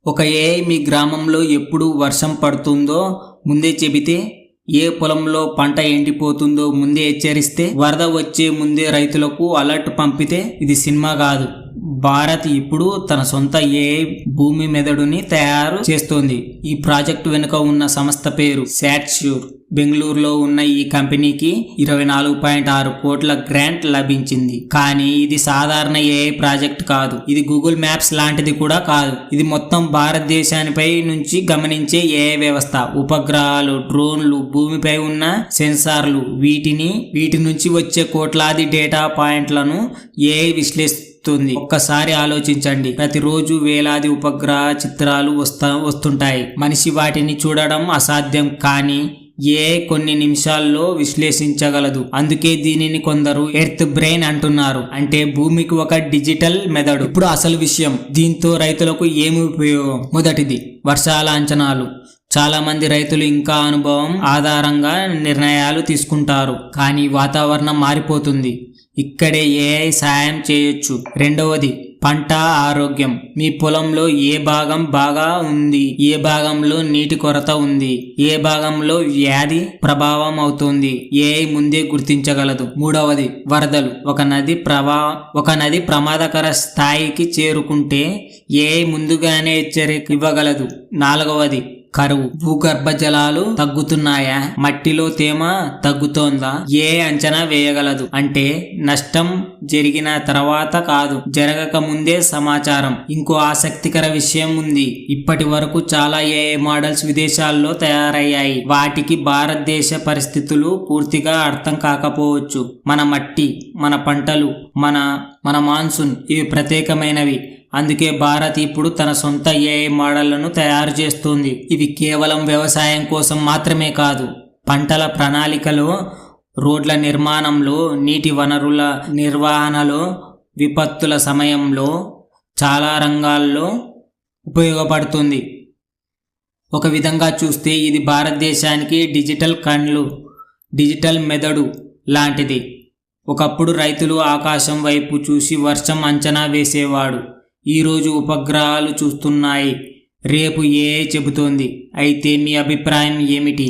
ఒక ఏఐ మీ గ్రామంలో ఎప్పుడు వర్షం పడుతుందో ముందే చెబితే, ఏ పొలంలో పంట ఎండిపోతుందో ముందే హెచ్చరిస్తే, వరద వచ్చే ముందే రైతులకు అలర్ట్ పంపితే ఇది సినిమా కాదు. భారత్ ఇప్పుడు తన సొంత ఏఐ భూమి మెదడుని తయారు చేస్తోంది. ఈ ప్రాజెక్టు వెనుక ఉన్న సంస్థ పేరు శాట్ష్యూర్. బెంగళూరులో ఉన్న ఈ కంపెనీకి 24.6 కోట్ల గ్రాంట్ లభించింది. కానీ ఇది సాధారణ ఏఐ ప్రాజెక్ట్ కాదు. ఇది గూగుల్ మ్యాప్స్ లాంటిది కూడా కాదు. ఇది మొత్తం భారతదేశానిపై నుంచి గమనించే ఏఐ వ్యవస్థ. ఉపగ్రహాలు, డ్రోన్లు, భూమిపై ఉన్న సెన్సార్లు, వీటి నుంచి వచ్చే కోట్లాది డేటా పాయింట్లను ఏఐ విశ్లేషిస్తుంది. ఒక్కసారి ఆలోచించండి. ప్రతిరోజు వేలాది ఉపగ్రహ చిత్రాలు వస్తుంటాయి. మనిషి వాటిని చూడడం అసాధ్యం, కానీ ఏఐ కొన్ని నిమిషాల్లో విశ్లేషించగలదు. అందుకే దీనిని కొందరు ఎర్త్ బ్రెయిన్ అంటున్నారు. అంటే భూమికి ఒక డిజిటల్ మెదడు. ఇప్పుడు అసలు విషయం, దీంతో రైతులకు ఏమి ఉపయోగం? మొదటిది, వర్షాల అంచనాలు. చాలా మంది రైతులు ఇంకా అనుభవం ఆధారంగా నిర్ణయాలు తీసుకుంటారు, కానీ వాతావరణం మారిపోతుంది. ఇక్కడే ఏఐ సాయం చేయొచ్చు. రెండవది, పంట ఆరోగ్యం. మీ పొలంలో ఏ భాగం బాగా ఉంది, ఏ భాగంలో నీటి కొరత ఉంది, ఏ భాగంలో వ్యాధి ప్రభావం అవుతుంది, ఏఐ ముందే గుర్తించగలదు. మూడవది, వరదలు. ఒక నది ప్రమాదకర స్థాయికి చేరుకుంటే ఏఐ ముందుగానే హెచ్చరిక ఇవ్వగలదు. నాలుగవది, కరువు. భూగర్భ జలాలు తగ్గుతున్నాయా, మట్టిలో తేమ తగ్గుతోందా, ఏ అంచనా వేయగలదు. అంటే నష్టం జరిగిన తర్వాత కాదు, జరగక ముందే సమాచారం. ఇంకో ఆసక్తికర విషయం ఉంది. ఇప్పటి వరకు చాలా ఏఐ మోడల్స్ విదేశాల్లో తయారయ్యాయి. వాటికి భారతదేశ పరిస్థితులు పూర్తిగా అర్థం కాకపోవచ్చు. మన మట్టి, మన పంటలు, మన మాన్సూన్ ఇవి ప్రత్యేకమైనవి. అందుకే భారత్ ఇప్పుడు తన సొంత ఏఐ మోడళ్లను తయారు చేస్తుంది. ఇవి కేవలం వ్యవసాయం కోసం మాత్రమే కాదు, పంటల ప్రణాళికలో, రోడ్ల నిర్మాణంలో, నీటి వనరుల నిర్వహణలో, విపత్తుల సమయంలో చాలా రంగాల్లో ఉపయోగపడుతుంది. ఒక విధంగా చూస్తే ఇది భారతదేశానికి డిజిటల్ మెదడు లాంటిది. ఒకప్పుడు రైతులు ఆకాశం వైపు చూసి వర్షం అంచనా వేసేవాడు. ఈరోజు ఉపగ్రహాలు చూస్తున్నాయి, రేపు ఏఐ చెబుతోంది. అయితే మీ అభిప్రాయం ఏమిటి?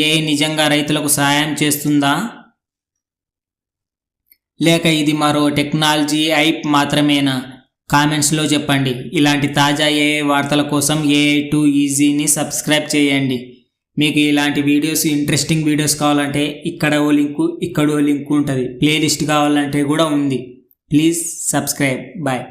ఏఐ నిజంగా రైతులకు సహాయం చేస్తుందా, లేక ఇది మరో టెక్నాలజీ హైప్ మాత్రమేనా? కామెంట్స్లో చెప్పండి. ఇలాంటి తాజా ఏఐ వార్తల కోసం AI2 ఈజీని సబ్స్క్రైబ్ చేయండి. మీకు ఇలాంటి వీడియోస్, ఇంట్రెస్టింగ్ వీడియోస్ కావాలంటే ఇక్కడ ఓ లింకు ఉంటుంది. ప్లేలిస్ట్ కావాలంటే కూడా ఉంది. Please subscribe. బాయ్.